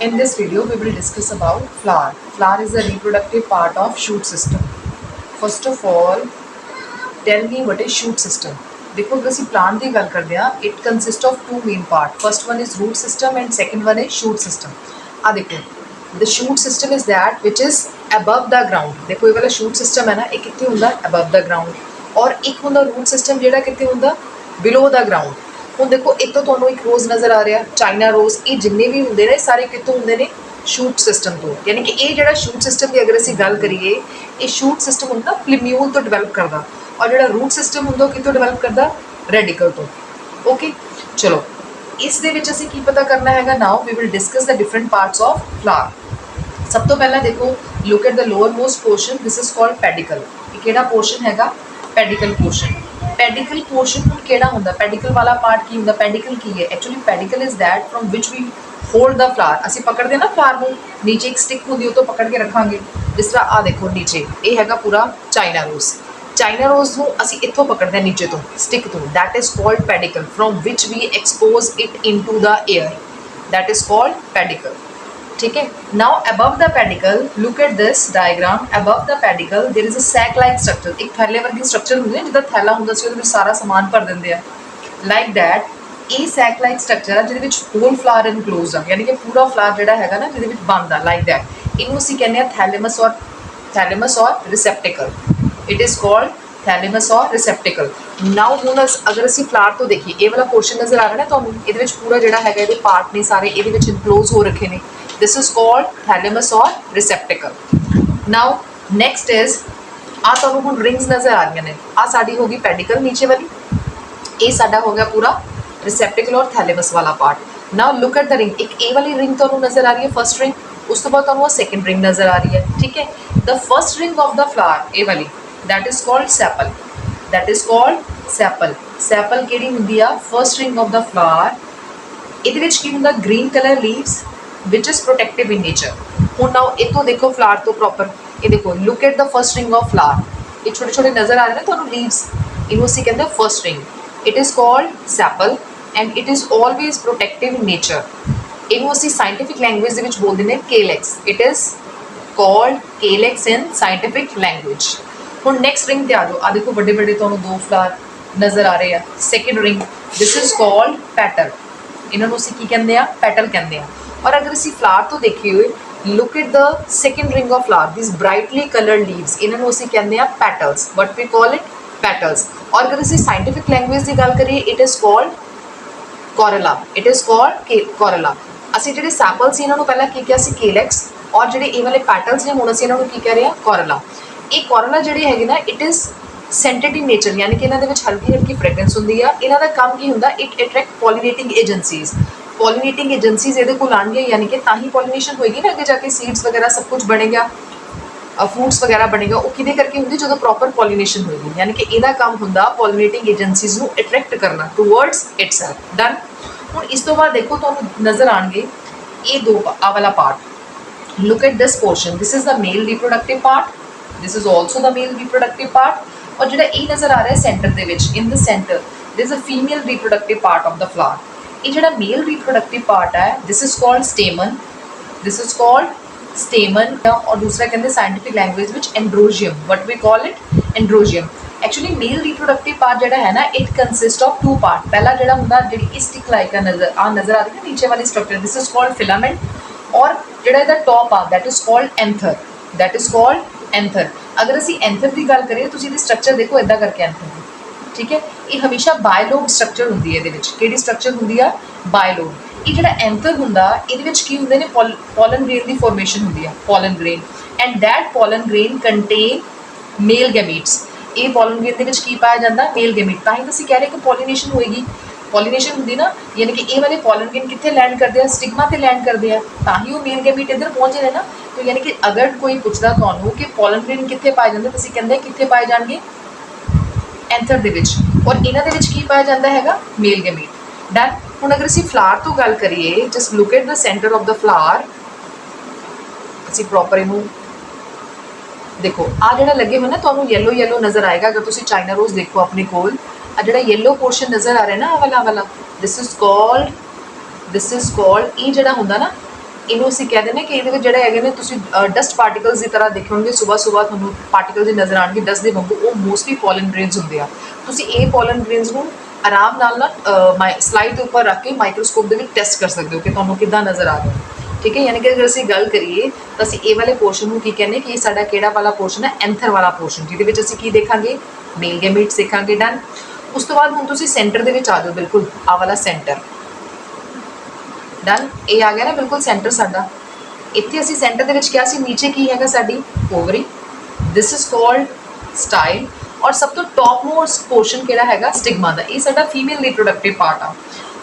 In this video, we will discuss about flower. Flower is a reproductive part of shoot system. First of all, tell me what is shoot system. देखो अगर ਅਸੀਂ plant ਦੀ ਗੱਲ ਕਰਦੇ ਹਾਂ, it consists of two main part. First one is root system and second one is shoot system. आ देखो, the shoot system is that which is above the ground. देखो ये वाला shoot system है ना, ये कितने होता above the ground. और एक होता root system जेड़ा कितने होता below the ground. ਹੁਣ देखो एक तो ਤੁਹਾਨੂੰ एक रोज़ नज़र आ रहा चाइना रोज़ ये जिन्ने भी होंगे ने सारे कितों होंगे ने शूट सिस्टम तो यानी कि ये जो शूट सिस्टम की अगर असीं गल करिए ये शूट सिस्टम होंदा प्लिम्यूल तो डिवेलप करता और जो रूट सिस्टम होंदा कितों डिवेलप करता रेडिकल तो ओके चलो इस दे विच असीं की पता करना हैगा now we will discuss the different parts of flower सब तो पहला देखो look at the lowermost portion this is called pedicel ये केड़ा पोर्शन हैगा पेडिकल पोर्शन पेडिकल पोर्शन केड़ा होंदा पेडिकल वाला पार्ट की होंदा पेडिकल की है actually pedicel is that from which we hold the flower असी पकड़ते ना फ्लावर को नीचे एक स्टिक होंदी तो पकड़ के रखांगे जिस तरह आ देखो नीचे ये हैगा पूरा चाइना रोज़ नूं असी इत्थों पकड़ते हैं नीचे तो स्टिक तो that is called pedicel from which we expose it into the air that is called pedicel ठीक है now above the pedicel look at this diagram above the pedicel there is a sac like structure एक थैले वर्गी structure होंगे जिदा थैला होंदा सी उहदे विच सारा समान भर दिंदे आ लाइक दैट ये सैक लाइक स्ट्रक्चर है जिहदे विच होल फ्लावर इनक्लोज आ यानी कि पूरा फ्लावर जिहड़ा हैगा ना जिहदे विच बंद आ लाइक दैट इनू असीं कहने आ थैलेमस और रिसेप्टिकल इट इज कॉल्ड थैलेमस और रिसेप्टिकल नाउ हुण अगर असीं फ्लावर तो देखिए ये वाला पोर्शन नज़र आ रहा है ना तुहानूं इहदे विच पूरा जिहड़ा हैगा इहदे पार्ट ने सारे इहदे विच इनक्लोज हो रखे ने this is called thalamus or receptacle now next is आ तुहानूं हुण रिंग्स नज़र आ रही ने आ साडी होगी पेडिकल नीचे वाली ये साडा हो गया पूरा रिसेप्टिकल और थैलेमस वाला part now look at the ring एक ए वाली रिंग तुहानूं नज़र आ रही है फर्स्ट रिंग उस तो बाद तुहानूं सेकंड रिंग नज़र आ रही है ठीक है the first ring of the flower ए वाली that is called sepal sepal केड़ी हुंदी आ first ring of the flower इहदे विच की हुंदा green colour leaves which is protective in nature हूँ नाउ इतों देखो फ्लावर तो प्रॉपर ये देखो look at the first ring of flower ये छोटे छोटे नज़र आ रहे हैं तो लीव्स इनू असीं कहते हैं first ring it is called sepal and it is always protective in nature इनू असीं साइंटिफिक लैंग्वेज दे विच बोलते हैं calyx it is called calyx in scientific language हूँ नैक्सट रिंग ते आ जाओ आ देखो बड़े बड़े तो दो फ्लावर नज़र आ रहे हैं second ring this is called petal इन्होंने असीं की कहते हैं पैटल कहते हैं और अगर असीं फ्लावर तो देखिए हुए look at the second ring of flower this brightly coloured leaves इन्होंने असीं कहते हैं petals but we call it petals और अगर असीं साइंटिफिक लैंग्वेज की गल करिए इट इज़ कॉल्ड कोरेला असीं जिहड़े सैपल्स इन्होंने पहला की किया सी केलेक्स और जिहड़े ये वाले पैटल्स ने हुण असीं इन्होंने की कह रहे हैं कोरेला ये कोरेला जिहड़ी हैगी ना it is scented in nature यानी कि इन्हां दे विच हल्की हल्की फ्रेगरेंस हुंदी आ इन्हां दा काम की हुंदा इट अट्रैक्ट पॉलीनेटिंग एजेंसीज ये को आएंगे यानी कि ताही पॉलीनेशन होएगी ना अगे जाके सीड्स वगैरह सब कुछ बनेगा फ्रूट्स वगैरह बनेगा वो किदे करके होंगी जो प्रॉपर पॉलीनेशन होएगी यानी कि इहदा काम हुंदा पॉलीनेटिंग एजेंसीज नू अट्रैक्ट करना टूवर्ड्स इटसेल्फ डन हुण इस तो बाद देखो तुहानूं नज़र आएंगे ये दो आ वाला part look at this portion this is the male reproductive part this is also the male reproductive part और जिहड़ा ये नज़र आ रहा है सेंटर दे विच in the centre this is a female reproductive part of the flower ये जो मेल रिप्रोडक्टिव पार्ट है दिस इज कॉल्ड स्टेमन और दूसरा कहते हैं साइंटिफिक लैंग्वेज विच androecium what we call it androecium actually male reproductive part जो है ना it consist of two part पहला जो होंगे जी स्टिक लाइक नज़र आ रही है नीचे वाली structure this is called filament और जो टॉप आ दैट इज कॉल्ड एंथर अगर असीं एंथर की गल करिए तो स्ट्रक्चर देखो इदा करके एंथर ठीक है ये हमेशा बायलोब स्ट्रक्चर होंगी है कि स्ट्रक्चर होंगी आ बायलोब ये जो एंथर होंगे ये की होंगे ने पॉलन ग्रेन की फॉर्मेशन होंगी है pollen grain and that pollen grain contain male gametes ये पॉलन ग्रेन की पाया जाता मेल गैमीट ताही तो कह रहे कि पॉलीनेशन होएगी पॉलीनेशन होंगी ना यानी कि ये वाले पॉलन ग्रेन कितने लैंड करते हैं स्टिग्मा से लैंड करते हैं ताही वो मेल गैमीट इधर पहुँचे हैं ना तो यानी कि अगर कोई पूछता तुहानूं कि पॉलन ग्रेन कितने पाए जाते तो कहते कितने पाए जाएंगे एंथर दे विच और इन्हां दे विच की पाया जाता है मेल गैमीट डन हुण अगर असीं फ्लावर तो गल करिए just look at the centre of the flower असीं प्रॉपर इनू देखो आ जिहड़ा लगे हुए ना तुहानूं येलो नज़र आएगा अगर तुसीं चाइना रोज़ देखो अपने कोल आ जिहड़ा येलो पोर्शन नज़र आ रहा है ना आ वाला दिस इज कॉल्ड ये जिहड़ा हुंदा ना ਇਹਨੂੰ ਅਸੀਂ ਕਹਿ ਦਿੰਦੇ ਕਿ ਇਹਦੇ ਵਿੱਚ ਜਿਹੜੇ ਹੈਗੇ ਨੇ ਤੁਸੀਂ ਡਸਟ ਪਾਰਟੀਕਲਸ ਦੀ ਤਰ੍ਹਾਂ ਦੇਖੋਗੇ ਸੁਬਾਹ ਸੁਬਾਹ ਤੁਹਾਨੂੰ ਪਾਰਟੀਕਲ ਜੇ ਨਜ਼ਰ ਆਉਣਗੇ ਡਸਟ ਦੇ ਵਾਂਗੂ ਉਹ ਮੋਸਟਲੀ ਪੋਲਨ ਗ੍ਰੇਨਸ ਹੁੰਦੇ ਆ ਤੁਸੀਂ ਇਹ ਪੋਲਨ ਗ੍ਰੇਨਸ ਨੂੰ ਆਰਾਮ ਨਾਲ ਨਾ ਸਲਾਈਡ ਦੇ ਉੱਪਰ ਰੱਖ ਕੇ ਮਾਈਕਰੋਸਕੋਪ ਦੇ ਵਿੱਚ ਟੈਸਟ ਕਰ ਸਕਦੇ ਹੋ ਕਿ ਤੁਹਾਨੂੰ ਕਿੱਦਾਂ ਨਜ਼ਰ ਆ ਰਿਹਾ ਠੀਕ ਹੈ ਯਾਨੀ ਕਿ ਅਗਰ ਅਸੀਂ ਗੱਲ ਕਰੀਏ ਤਾਂ ਅਸੀਂ ਇਹ ਵਾਲੇ ਪੋਰਸ਼ਨ ਨੂੰ ਕੀ ਕਹਿੰਦੇ ਕਿ ਇਹ ਸਾਡਾ ਕਿਹੜਾ ਵਾਲਾ ਪੋਰਸ਼ਨ ਹੈ ਐਂਥਰ ਵਾਲਾ ਪੋਰਸ਼ਨ ਜਿਹਦੇ ਵਿੱਚ ਅਸੀਂ ਕੀ ਦੇਖਾਂਗੇ ਮੇਲ ਗੈਮੀਟਸ ਦੇਖਾਂਗੇ ਡਨ ਉਸ ਤੋਂ ਬਾਅਦ ਹੁਣ ਤੁਸੀਂ ਸੈਂਟਰ ਦੇ ਵਿੱਚ ਆ ਜਾਓ ਬਿਲਕੁਲ ਆ ਵਾਲਾ ਸੈਂਟਰ ਡਨ ਇਹ ਆ ਗਿਆ ਨਾ ਬਿਲਕੁਲ ਸੈਂਟਰ ਸਾਡਾ ਇੱਥੇ ਅਸੀਂ ਸੈਂਟਰ ਦੇ ਵਿੱਚ ਕਿਹਾ ਸੀ ਨੀਚੇ ਕੀ ਹੈਗਾ ਸਾਡੀ ovary this is called style ਔਰ ਸਭ ਤੋਂ ਟੌਪ ਮੋਸਟ ਪੋਰਸ਼ਨ ਕਿਹੜਾ ਹੈਗਾ ਸਟਿਗਮਾ ਦਾ ਇਹ ਸਾਡਾ ਫੀਮੇਲ ਰੀਪਰੋਡਕਟਿਵ ਪਾਰਟ ਆ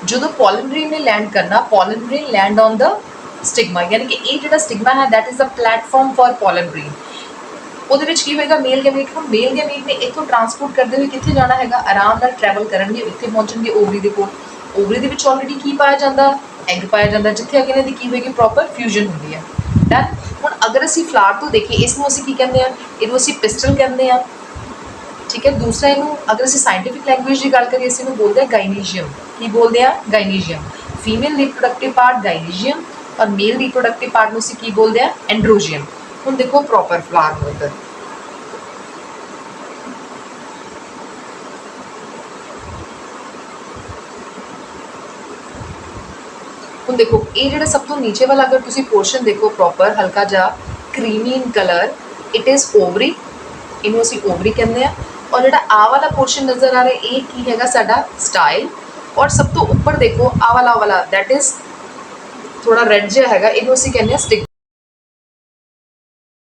ਜਦੋਂ ਪੋਲਨ ਗ੍ਰੇਨ ਨੇ ਲੈਂਡ ਕਰਨਾ pollen grain land on the stigma ਯਾਨੀ ਕਿ ਇਹ ਜਿਹੜਾ ਸਟਿਗਮਾ ਹੈ that is the platform for pollen grain ਉਹਦੇ ਵਿੱਚ ਕੀ ਹੋਏਗਾ ਮੇਲ ਗੈਮੀਟ ਨੇ ਇੱਥੋਂ ਟਰਾਂਸਪੋਰਟ ਕਰਦੇ ਹੋਏ ਕਿੱਥੇ ਜਾਣਾ ਹੈਗਾ ਆਰਾਮ ਨਾਲ ਟਰੈਵਲ ਕਰਨਗੇ ਇੱਥੇ ਪਹੁੰਚਣਗੇ ਓਵਰੀ ਦੇ ਕੋਲ ਓਵਰੀ ਦੇ ਵਿੱਚ ਆਲਰੇਡੀ ਕੀ ਪਾਇਆ ਜਾਂਦਾ ਐਗ ਪਾਇਆ ਜਾਂਦਾ ਜਿੱਥੇ ਅੱਗੇ ਇਹਨਾਂ ਦੀ ਕੀ ਹੋਏਗੀ ਪ੍ਰੋਪਰ ਫਿਊਜ਼ਨ ਹੁੰਦੀ ਹੈ ਡਨ ਹੁਣ ਅਗਰ ਅਸੀਂ ਫਲਾਰ ਤੋਂ ਦੇਖੀਏ ਇਸ ਨੂੰ ਅਸੀਂ ਕੀ ਕਹਿੰਦੇ ਆ ਇਹਨੂੰ ਅਸੀਂ ਪਿਸਟਲ ਕਹਿੰਦੇ ਆ ਠੀਕ ਹੈ ਦੂਸਰਾ ਇਹਨੂੰ ਅਗਰ ਅਸੀਂ ਸਾਇੰਟਿਫਿਕ ਲੈਂਗੁਏਜ ਦੀ ਗੱਲ ਕਰੀਏ ਅਸੀਂ ਇਹਨੂੰ ਬੋਲਦੇ ਆ ਗਾਇਨੀਜੀਅਮ ਕੀ ਬੋਲਦੇ ਆ ਗਾਇਨੀਜੀਅਮ ਫੀਮੇਲ ਰੀਪਰੋਡਕਟਿਵ ਪਾਰਟ ਗਾਇਨੀਜੀਅਮ और मेल रिप्रोडक्टिव पार्ट में की बोलते हैं एंड्रोजियम हम देखो प्रॉपर फ्लावर में इधर हम देखो ये जो सब तो नीचे वाला अगर तुसी पोर्शन देखो प्रॉपर हल्का जा creamy in colour it is ovary इनू असी ओवरी कहते हैं और जो आ वाला पोर्शन नज़र आ रहा है ये की हैगा साडा स्टाइल और सब तो ऊपर देखो आ वाला दैट इज़ थोड़ा रेड जिहा हैगा इनू असीं कहने स्टिग